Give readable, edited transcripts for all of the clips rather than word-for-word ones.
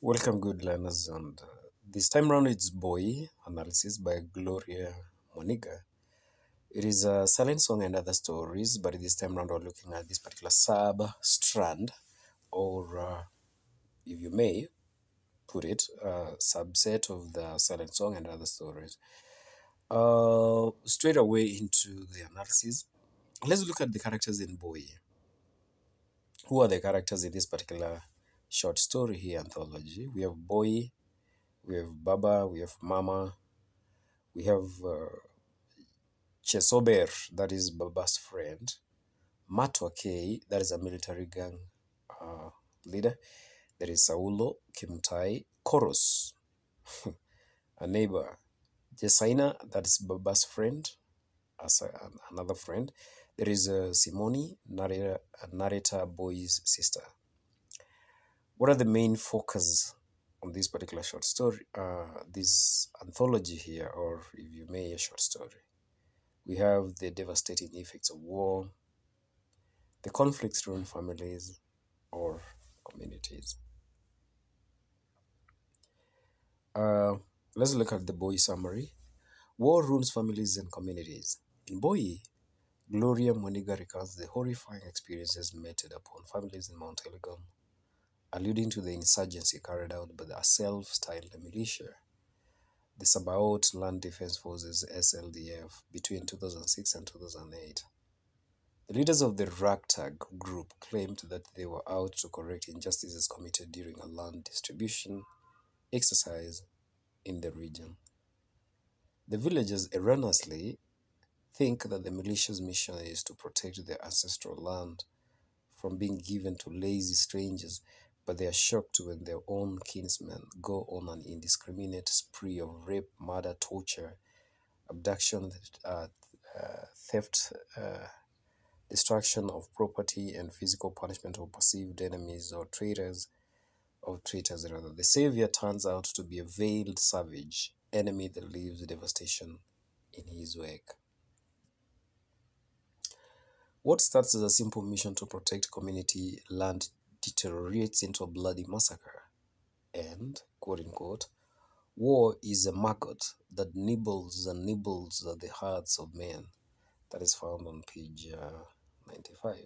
Welcome, good learners, and this time around it's Boy analysis by Gloria Mwaniga. It is a silent song and other stories, but this time around we're looking at this particular sub strand, or if you may put it, subset of the silent song and other stories. Straight away into the analysis, let's look at the characters in Boy. Who are the characters in this particular short story here, anthology? We have Boy, we have Baba, we have Mama, we have Chesober, that is Baba's friend, Matwa K, that is a military gang leader. There is Saulo, Kimtai, Koros, a neighbor, Jesaina, that is Baba's friend, as another friend. There is Simoni, narrator Boy's sister. What are the main focus on this particular short story, this anthology here, or if you may, a short story? We have the devastating effects of war, the conflicts ruin families or communities. Let's look at the Boy summary. War ruins families and communities. In Boy, Gloria Mwaniga recounts the horrifying experiences meted upon families in Mount Elgon, alluding to the insurgency carried out by the self-styled militia, the Sabaot Land Defense Forces (SLDF) between 2006 and 2008. The leaders of the ragtag group claimed that they were out to correct injustices committed during a land distribution exercise in the region. The villagers erroneously think that the militia's mission is to protect their ancestral land from being given to lazy strangers, but they are shocked when their own kinsmen go on an indiscriminate spree of rape, murder, torture, abduction, theft, destruction of property, and physical punishment of perceived enemies or traitors. The savior turns out to be a veiled savage enemy that leaves devastation in his wake. What starts as a simple mission to protect community land deteriorates into a bloody massacre. And, quote unquote, war is a maggot that nibbles and nibbles at the hearts of men. That is found on page 95.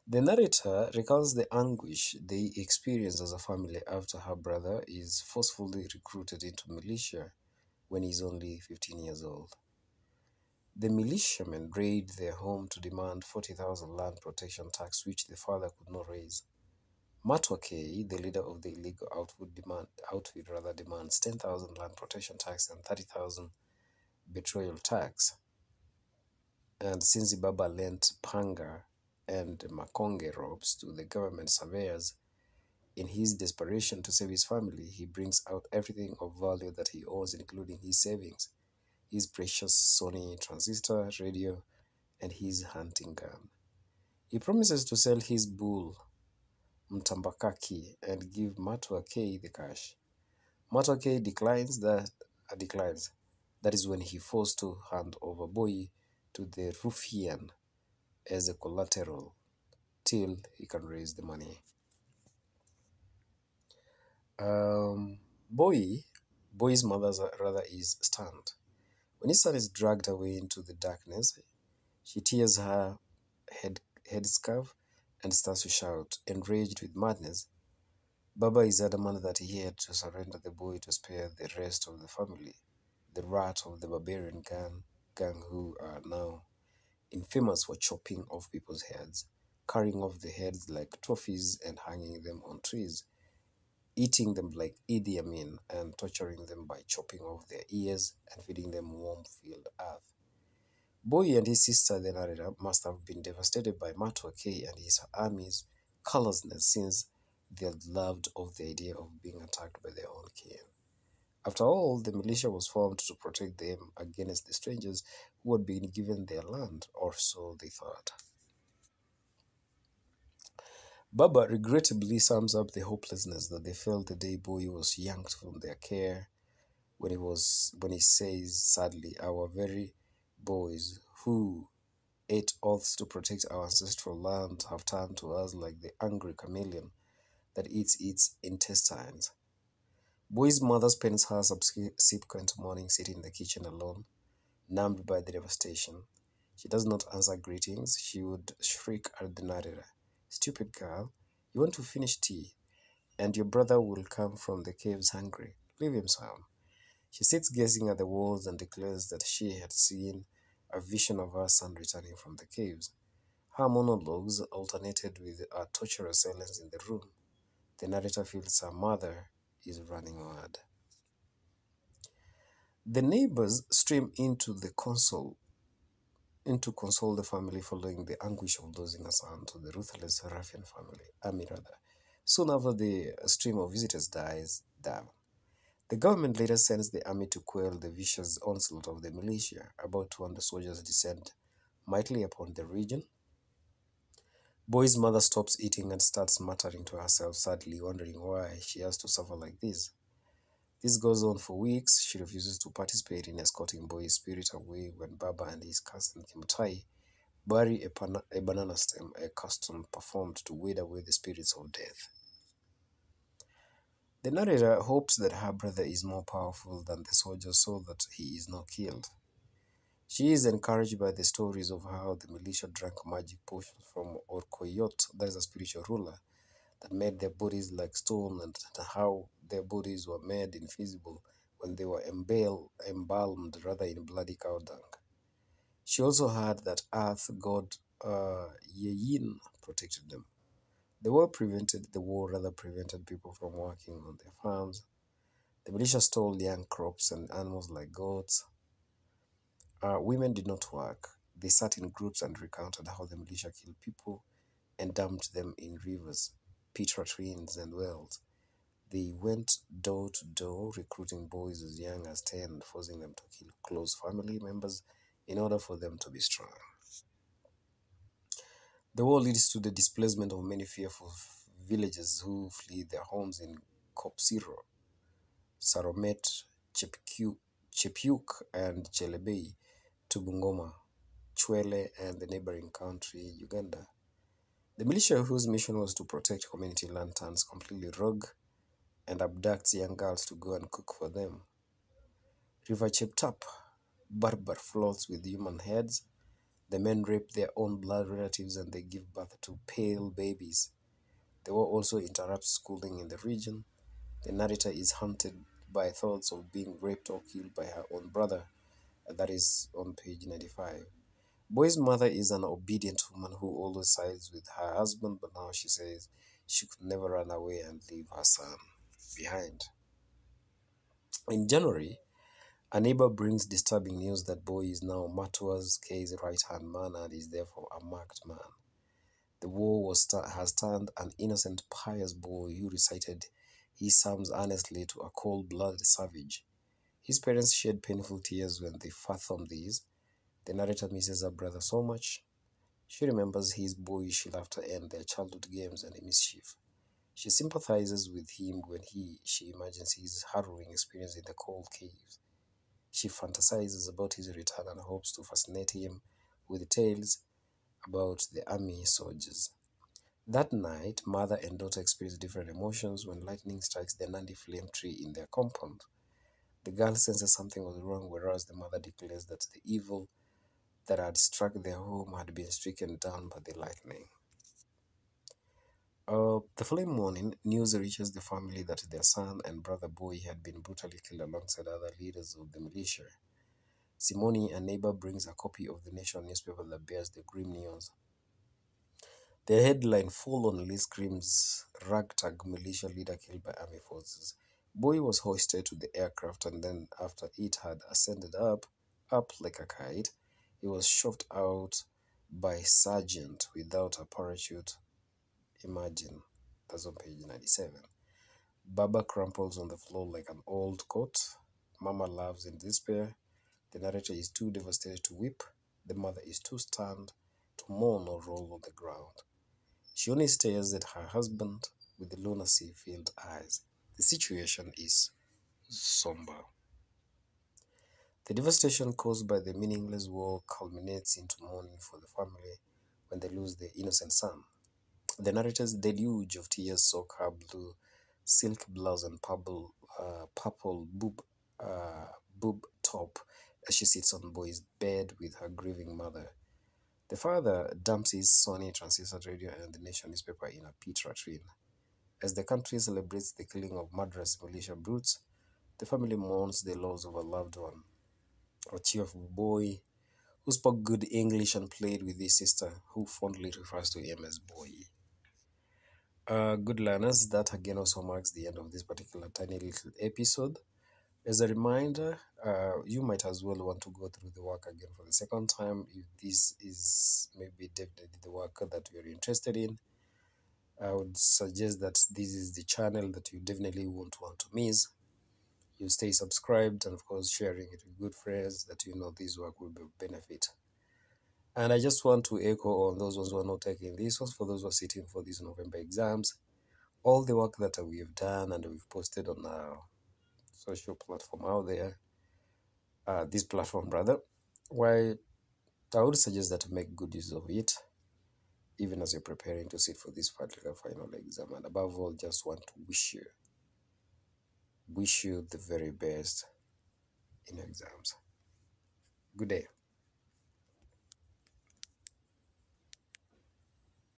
The narrator recounts the anguish they experience as a family after her brother is forcefully recruited into militia when he is only 15 years old. The militiamen raid their home to demand 40,000 land protection tax, which the father could not raise. Matwake, the leader of the illegal outfit, demands 10,000 land protection tax and 30,000 betrayal tax. And since Baba lent panga and makonge ropes to the government surveyors, in his desperation to save his family, he brings out everything of value that he owns, including his savings, his precious Sony transistor radio, and his hunting gun. He promises to sell his bull, Mtambakaki, and give Matwa K the cash. Matwa K declines. That is when he forced to hand over Boy to the ruffian as a collateral till he can raise the money. Boy's mother is stunned. When his son is dragged away into the darkness, she tears her headscarf and starts to shout. Enraged with madness, Baba is adamant that he had to surrender the boy to spare the rest of the family, the rat of the Barbarian gang who are now infamous for chopping off people's heads, carrying off the heads like trophies and hanging them on trees, eating them like Idi Amin, and torturing them by chopping off their ears and feeding them worm-filled earth. Boy and his sister, the narrator, must have been devastated by Matwa K and his army's callousness, since they had loved of the idea of being attacked by their own kin. After all, the militia was formed to protect them against the strangers who had been given their land, or so they thought. Baba regrettably sums up the hopelessness that they felt the day Boy was yanked from their care, when he says sadly, "Our very boys who ate oaths to protect our ancestral land have turned to us like the angry chameleon that eats its intestines. Boy's mother spends her subsequent morning sitting in the kitchen alone, numbed by the devastation. She does not answer greetings. She would shriek at the narrator, "Stupid girl, you want to finish tea, and your brother will come from the caves hungry. Leave him some." She sits gazing at the walls and declares that she had seen a vision of her son returning from the caves. Her monologues alternated with a torturous silence in the room. The narrator feels her mother is running mad. The neighbors stream in to console the family following the anguish of losing a son to the ruthless ruffian army rather. Soon after the stream of visitors dies down, the government later sends the army to quell the vicious onslaught of the militia. About 200 soldiers descend mightily upon the region. Boy's mother stops eating and starts muttering to herself, sadly wondering why she has to suffer like this. This goes on for weeks. She refuses to participate in escorting Boy's spirit away when Baba and his cousin Kimutai bury a banana stem, a custom performed to ward away the spirits of death. The narrator hopes that her brother is more powerful than the soldiers so that he is not killed. She is encouraged by the stories of how the militia drank magic potions from Orkoyot, that is a spiritual ruler, that made their bodies like stone, and how their bodies were made invisible when they were embalmed rather in bloody cow dung. She also heard that earth god Yeyin protected them. The war prevented people from working on their farms. The militia stole young crops and animals like goats. Women did not work. They sat in groups and recounted how the militia killed people and dumped them in rivers, pit latrines, and wells. They went door to door, recruiting boys as young as 10, forcing them to kill close family members in order for them to be strong. The war leads to the displacement of many fearful villagers who flee their homes in Kopsiro, Saromet, Chepiuk, and Chelebei to Bungoma, Chwele, and the neighboring country, Uganda. The militia, whose mission was to protect community land, turns completely rogue and abducts young girls to go and cook for them. River Cheptap, Barbar floats with human heads. The men rape their own blood relatives and they give birth to pale babies. The war also interrupts schooling in the region. The narrator is haunted by thoughts of being raped or killed by her own brother. That is on page 95. Boy's mother is an obedient woman who always sides with her husband, but now she says she could never run away and leave her son behind. In January, a neighbor brings disturbing news that Boy is now Matua's K's right-hand man and is therefore a marked man. The war has turned an innocent, pious boy who recited his psalms earnestly to a cold-blooded savage. His parents shed painful tears when they fathomed this. The narrator misses her brother so much. She remembers his boyish laughter and their childhood games and mischief. She sympathizes with him when she imagines his harrowing experience in the cold caves. She fantasizes about his return and hopes to fascinate him with tales about the army soldiers. That night, mother and daughter experience different emotions when lightning strikes the Nandi flame tree in their compound. The girl senses something was wrong, whereas the mother declares that the evil that had struck their home had been stricken down by the lightning. The following morning, news reaches the family that their son and brother Boy had been brutally killed alongside other leaders of the militia. Simone, a neighbor, brings a copy of the Nation newspaper that bears the grim news. The headline forlornly screams, "Ragtag militia leader killed by army forces." Boy was hoisted to the aircraft, and then after it had ascended up like a kite, he was shoved out by sergeant without a parachute. Imagine. That's on page 97. Baba crumples on the floor like an old coat. Mama laughs in despair. The narrator is too devastated to weep. The mother is too stunned to mourn or roll on the ground. She only stares at her husband with the lunacy-filled eyes. The situation is somber. The devastation caused by the meaningless war culminates into mourning for the family when they lose their innocent son. The narrator's deluge of tears soak her blue silk blouse and purple boob top as she sits on boy's bed with her grieving mother. The father dumps his Sony transistor radio and the nation newspaper in a pit latrine. As the country celebrates the killing of murderous militia brutes, the family mourns the loss of a loved one, a cheerful boy who spoke good English and played with his sister, who fondly refers to him as boy. Good learners, that again also marks the end of this particular tiny little episode. As a reminder, you might as well want to go through the work again for the second time if this is maybe definitely the work that you're interested in. I would suggest that this is the channel that you definitely won't want to miss. You stay subscribed and, of course, sharing it with good friends that you know this work will be of benefit. And I just want to echo on those ones who are not taking this was for those who are sitting for these November exams. All the work that we have done and we've posted on our social platform out there, this platform rather, why I would suggest that to make good use of it, even as you're preparing to sit for this particular final exam. And above all, just want to wish you the very best in your exams. Good day.